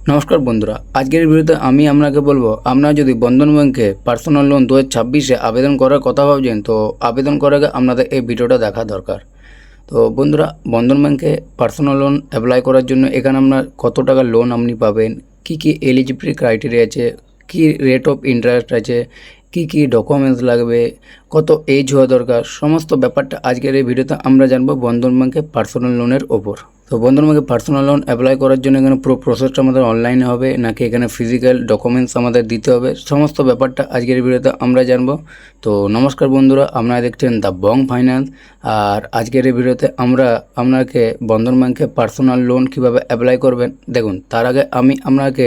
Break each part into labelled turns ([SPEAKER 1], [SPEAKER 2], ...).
[SPEAKER 1] নমস্কার বন্ধুরা, আজকের ভিডিওতে আমি আপনাকে বলবো আপনারা যদি বন্ধন ব্যাংকে পার্সোনাল লোন 2026-এ আবেদন করার কথা ভাবছেন তো আবেদন করার আগে আপনাদের এই ভিডিওটা দেখা দরকার। তো বন্ধুরা, বন্ধন ব্যাংকে পার্সোনাল লোন অ্যাপ্লাই করার জন্য এখানে আপনার কত টাকা লোন আপনি পাবেন, কি এলিজিবিলিটি ক্রাইটেরিয়া আছে, কি রেট অফ ইন্টারেস্ট আছে, কি ডকুমেন্টস লাগবে, কত এজ হওয়া দরকার, সমস্ত ব্যাপারটা আজকের এই ভিডিওতে আমরা জানবো বন্ধন ব্যাংকে পার্সোনাল লোনের ওপর। তো বন্ধন ব্যাংকে পার্সোনাল লোন অ্যাপ্লাই করার জন্য এখানে পুরো প্রসেসটা আমাদের অনলাইনে হবে নাকি এখানে ফিজিক্যাল ডকুমেন্টস আমাদের দিতে হবে, সমস্ত ব্যাপারটা আজকের ভিডিওতে আমরা জানবো। তো নমস্কার বন্ধুরা, আপনারা দেখছেন দ্য বং ফাইন্যান্স। আর আজকের এই ভিডিওতে আমরা আপনাকে বন্ধন ব্যাংকে পার্সোনাল লোন কীভাবে অ্যাপ্লাই করবেন দেখুন। তার আগে আমি আপনাকে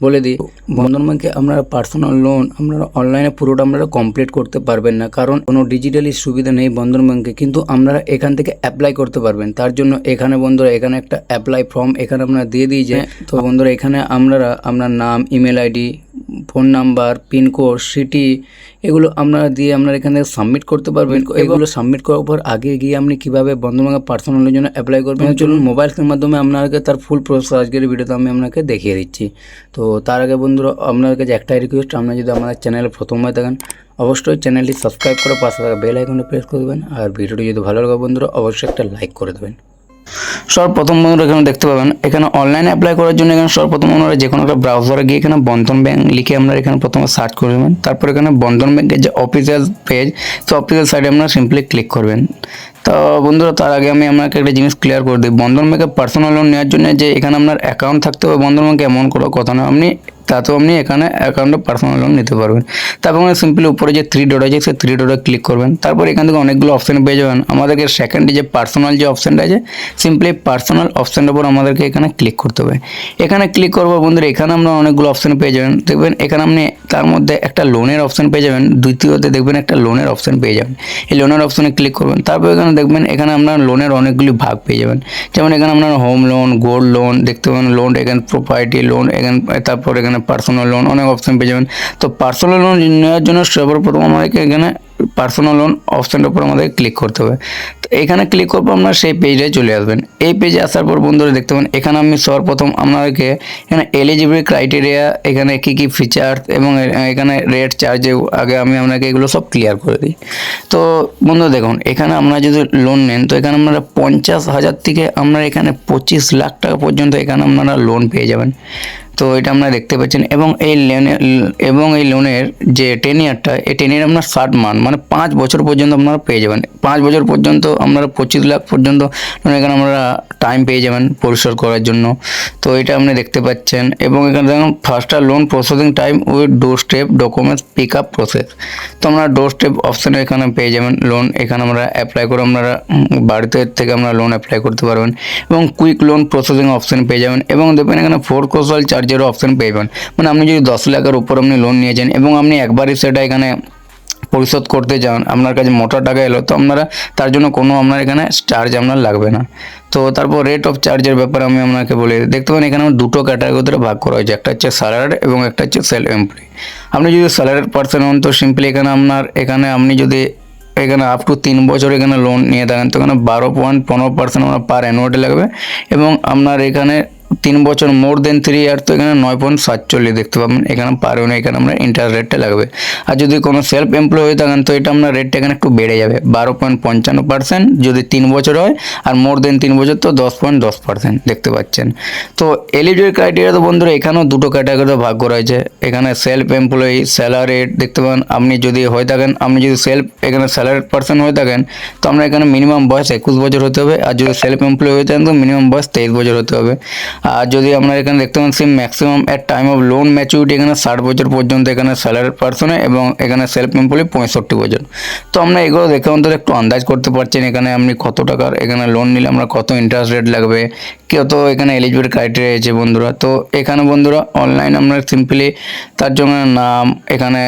[SPEAKER 1] বলে দিই, বন্ধন ব্যাংকে আপনারা পার্সোনাল লোন আপনারা অনলাইনে পুরোটা আপনারা কমপ্লিট করতে পারবেন না, কারণ কোনো ডিজিটালি সুবিধা নেই বন্ধন ব্যাংকে, কিন্তু আপনারা এখান থেকে অ্যাপ্লাই করতে পারবেন। তার জন্য এখানে বন্ধুরা এখানে একটা অ্যাপ্লাই ফর্ম এখানে আপনারা দিয়ে দিয়েছে। তো বন্ধুরা এখানে আপনারা আপনার নাম, email ID, phone number, pincode, city এগুলো আপনারা দিয়ে আপনারা এখানে সাবমিট করতে পারবেন। এগুলো সাবমিট করার পর আগে গিয়ে আপনি কীভাবে বন্ধন ব্যাংকে পার্সোনালের জন্য অ্যাপ্লাই করবেন চলুন মোবাইলের মাধ্যমে আপনাকে তার ফুল প্রসেস আজকের ভিডিওতে আমি আপনাকে দেখিয়ে দিচ্ছি। তো তার আগে বন্ধুরা আপনার কাছে একটাই রিকোয়েস্ট, আপনারা যদি আমাদের চ্যানেলে প্রথমবার দেখেন অবশ্যই চ্যানেলটি সাবস্ক্রাইব করে পাশে থাকা বেল আইকনে প্রেস করে দেবেন। আর ভিডিওটি যদি ভালো লাগে বন্ধুরা অবশ্যই একটা লাইক করে দেবেন। সর্বপ্রথম বন্ধুরা এখানে দেখতে পাবেন এখানে অনলাইনে অ্যাপ্লাই করার জন্য এখানে সর্বপ্রথম আপনারা যে কোনো একটা ব্রাউজারে গিয়ে এখানে বন্ধন ব্যাংক লিখে আপনারা এখানে প্রথমে সার্চ করবেন। তারপর এখানে বন্ধন ব্যাংকের যে অফিসিয়াল পেজ, তো অফিসিয়াল সাইটে আপনারা সিম্পলি ক্লিক করবেন। তো বন্ধুরা তার আগে আমি আপনাকে একটা জিনিস ক্লিয়ার করে দিই, বন্ধন ব্যাংকে পার্সোনাল লোন নেওয়ার জন্য যে এখানে আপনার অ্যাকাউন্ট থাকতে হবে বন্ধন ব্যাংকে এমন কোনো কথা নয়, তাতেও আপনি এখানে অ্যাকাউন্টে পার্সোনাল লোন নিতে পারবেন। তারপর আমরা সিম্পলি উপরে যে 3 ডট আছে সেই 3 ডটে ক্লিক করবেন। তারপর এখান থেকে অনেকগুলো অপশান পেয়ে যাবেন। আমাদেরকে সেকেন্ডে যে পার্সোনাল যে অপশানটা আছে সিম্পলি পার্সোনাল অপশানটার উপর আমাদেরকে এখানে ক্লিক করতে হবে। এখানে ক্লিক করবো বন্ধুরা, এখানে আমরা অনেকগুলো অপশান পেয়ে যাবেন। দেখবেন এখানে আপনি তার মধ্যে একটা লোনের অপশান পেয়ে যাবেন, দ্বিতীয়তে দেখবেন একটা লোনের অপশান পেয়ে যাবেন। এই লোনের অপশানে ক্লিক করবেন। তারপর এখানে দেখবেন এখানে আপনার লোনের অনেকগুলি ভাগ পেয়ে যাবেন। যেমন এখানে আপনার হোম লোন, গোল্ড লোন দেখতে পাবেন, লোন এখানে প্রপার্টি লোন, এখানে তারপর এখানে পার্সোনাল লোন অনেক অপশন পেয়ে যাবেন। তো পার্সোনাল লোন নেওয়ার জন্য সর্বপ্রথম আমাদেরকে এখানে পার্সোনাল লোন অপশানটার উপর আমাদের ক্লিক করতে হবে। তো এখানে ক্লিক করবো আপনারা সেই পেজে চলে আসবেন। এই পেজে আসার পর বন্ধুরা দেখতে পাবেন এখানে আমি সর্বপ্রথম আপনাদেরকে এখানে এলিজিবিলিটি ক্রাইটেরিয়া, এখানে কী ফিচার্স এবং এখানে রেট চার্জে আগে আমি আপনাকে এগুলো সব ক্লিয়ার করে দিই। তো বন্ধুরা দেখুন এখানে আপনারা যদি লোন নেন তো এখানে আপনারা 50,000 থেকে আপনারা এখানে 25 লাখ টাকা পর্যন্ত এখানে আপনারা লোন পেয়ে যাবেন। তো এটা আপনারা দেখতে পাচ্ছেন এবং এই লোনের যে 10 ইয়ারটা, এই 10 ইয়ার আপনার 60 মান্থ মানে 5 বছর পর্যন্ত আপনারা পেয়ে যাবেন। 5 বছর পর্যন্ত আপনারা 25 লাখ পর্যন্ত এখানে আমরা টাইম পেয়ে যাবেন পরিশোধ করার জন্য। তো এটা আপনি দেখতে পাচ্ছেন এবং এখানে দেখুন faster loan processing time with doorstep documents pick up process. তো আমরা ডোর স্টেপ অপশানে এখানে পেয়ে যাবেন লোন, এখানে আমরা অ্যাপ্লাই করে আপনারা বাড়িতে থেকে আমরা লোন অ্যাপ্লাই করতে পারবেন এবং কুইক লোন প্রসেসিং অপশান পেয়ে যাবেন এবং দেখবেন এখানে ফোরক্লোজার চার্জেরও অপশান পেয়ে যাবেন। মানে আপনি যদি 10 লাখের উপর আপনি লোন নিয়েছেন এবং আপনি একবারই সেটা এখানে পরিশোধ করতে যান, আপনার কাছে মোটা টাকা এলো তো আপনারা তার জন্য কোনো আপনার এখানে চার্জ আপনার লাগবে না। তো তারপর রেট অফ চার্জের ব্যাপারে আমি আপনাকে বলি, দেখতে পাবেন এখানে দুটো ক্যাটাগরিতে ভাগ করা হয়েছে, একটা হচ্ছে স্যালারিড এবং একটা হচ্ছে সেলফ এমপ্লয়ি। আপনি যদি স্যালারিড পার্সন হন তো সিম্পলি এখানে আপনি যদি এখানে আপ টু 3 বছর এখানে লোন নিয়ে থাকেন তো এখানে 12.15% আপনার পার অ্যানুয়ালি লাগবে এবং আপনার এখানে 3 বছর মোর দেন 3 ইয়ার তো এখানে 9.47 দেখতে পাবেন এখানে পার ইউনিট এখানে আমরা ইন্টারেস্ট রেটটা লাগবে। আর যদি কোনো সেলফ এমপ্লয় হয়ে থাকেন তো এটা আপনার রেটটা এখানে একটু বেড়ে যাবে 12.55% যদি 3 বছর হয়, আর মোর দেন 3 বছর তো 10.10% দেখতে পাচ্ছেন। তো এলিজিবল ক্রাইটেরিয়া তো বন্ধুরা এখানেও দুটো ক্যাটাগরিতে ভাগ করা হয়েছে। এখানে সেলফ এমপ্লয়ি স্যালারি দেখতে পাবেন, আপনি যদি হয়ে থাকেন, আপনি যদি এখানে স্যালারি পার্সন হয়ে থাকেন তো আমরা এখানে মিনিমাম বয়স 21 বছর হতে হবে, আর যদি সেলফ এমপ্লয়ি হয়ে থাকেন তো মিনিমাম বয়স 23 বছর হতে হবে। আর যদি আপনার এখানে দেখতে পাচ্ছি maximum at time of loan maturity এখানে 60 বছর পর্যন্ত এখানে স্যালারি পার্সনে এবং এখানে সেলফ এমপ্লয়ি 65 বছর। তো আমরা এগুলো দেখে অন্তত একটু আন্দাজ করতে পারছেন এখানে আপনি কত টাকার এখানে লোন নিলে আমরা কত ইন্টারেস্ট রেট লাগবে, কত এখানে এলিজিবল ক্রাইটেরিয়া আছে বন্ধুরা। তো এখানে বন্ধুরা অনলাইন আমরা সিম্পলি তার জন্য নাম, এখানে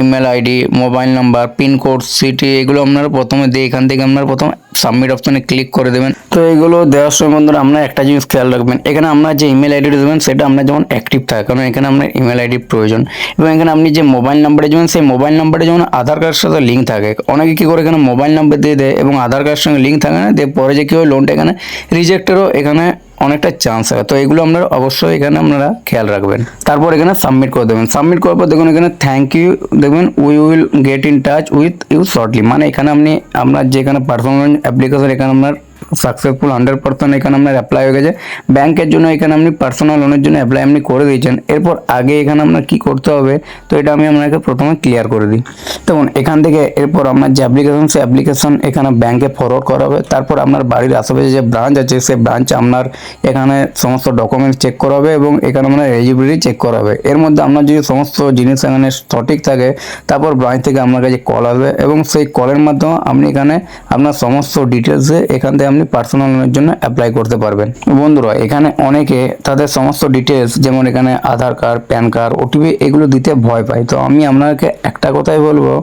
[SPEAKER 1] email ID, mobile number, pincode, city এগুলো আপনারা প্রথমে দিয়ে এখান থেকে আপনারা প্রথমে সাবমিট অপশনে ক্লিক করে দেবেন। তো এগুলো দেওয়ার সময় বন্ধুরা আপনারা একটা জিনিস খেয়াল রাখবেন, এখানে আপনার যে ইমেল আইডিটা দেবেন সেটা আপনার যেমন অ্যাক্টিভ থাকে, কারণ এখানে আপনার ইমেল আইডির প্রয়োজন। এবং এখানে আপনি যে মোবাইল নাম্বারটা দেবেন সেই মোবাইল নাম্বারটা যেমন আধার কার্ডের সাথে লিঙ্ক থাকে। অনেকে কী করে এখানে মোবাইল নাম্বার দিয়ে দেয় এবং আধার কার্ডের সঙ্গে লিঙ্ক থাকে না, দিয়ে পরে যে কী হয় লোনটা এখানে রিজেক্টেরও এখানে অনেকটা চান্স হবে। তো এগুলো আপনারা অবশ্যই এখানে আপনারা খেয়াল রাখবেন। তারপর এখানে সাবমিট করে দেবেন। সাবমিট করার পর দেখুন এখানে থ্যাংক ইউ, দেখবেন we will get in touch with you shortly, মানে এখানে আপনি আপনার যেখানে পার্সোনাল অ্যাপ্লিকেশন এখানে আপনার সাকসেসফুল 100% এখানে আপনার অ্যাপ্লাই হয়ে গেছে। ব্যাংকের জন্য এখানে আপনি পার্সোনাল লোনের জন্য অ্যাপ্লাই আপনি করে দিয়েছেন। এরপর আগে এখানে আপনার কি করতে হবে, তো এটা আমি আপনাকে প্রথমে ক্লিয়ার করে দিই। দেখুন এখান থেকে এরপর আপনার যে অ্যাপ্লিকেশন, সেই অ্যাপ্লিকেশন এখানে ব্যাংকে ফরওয়ার্ড করা হবে। তারপর আপনার বাড়ির আশেপাশে যে ব্রাঞ্চ আছে সেই ব্রাঞ্চে আপনার এখানে সমস্ত ডকুমেন্টস চেক করা হবে এবং এখানে আপনার এলিজিবিলিটি চেক করা হবে। এর মধ্যে আপনার যদি সমস্ত জিনিস এখানে সঠিক থাকে, তারপর ব্রাঞ্চ থেকে আপনার কাছে কল আসবে এবং সেই কলের মাধ্যমে আপনি এখানে আপনার সমস্ত ডিটেলসে এখান থেকে আপনি পার্সোনাল লোনের জন্য অ্যাপ্লাই করতে পারবেন। বন্ধুরা এখানে অনেকে তাদের সমস্ত ডিটেলস, যেমন এখানে আধার কার্ড, প্যান কার্ড, ওটিপি এগুলো দিতে ভয় পায়। তো আমি আপনাকে একটা কথাই বলবো,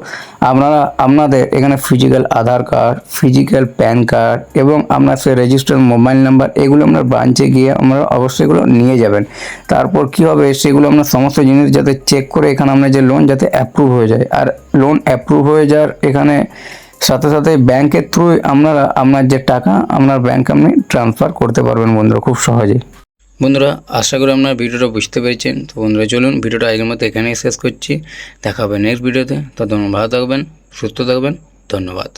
[SPEAKER 1] আপনারা আপনাদের এখানে ফিজিক্যাল আধার কার্ড, ফিজিক্যাল প্যান কার্ড এবং আপনার সে রেজিস্টার্ড মোবাইল নাম্বার, এগুলো আপনার ব্রাঞ্চে গিয়ে আপনারা অবশ্যই এগুলো নিয়ে যাবেন। তারপর কি হবে, সেগুলো আপনার সমস্ত জিনিস যাতে চেক করে এখানে আপনার যে লোন যাতে অ্যাপ্রুভ হয়ে যায়। আর লোন অ্যাপ্রুভ হয়ে যাওয়ার এখানে সাথে সাথে ব্যাংকের থ্রু আপনারা আপনার যে টাকা আপনার ব্যাংকে আপনি ট্রান্সফার করতে পারবেন বন্ধুরা, খুব সহজেই। বন্ধুরা আশা করি আপনার ভিডিওটা বুঝতে পেরেছেন। তো বন্ধুরা চলুন ভিডিওটা আগের মতো এখানেই শেষ করছি। দেখা হবে নেক্সট ভিডিওতে। ততক্ষণ ভালো থাকবেন, সুস্থ থাকবেন। ধন্যবাদ।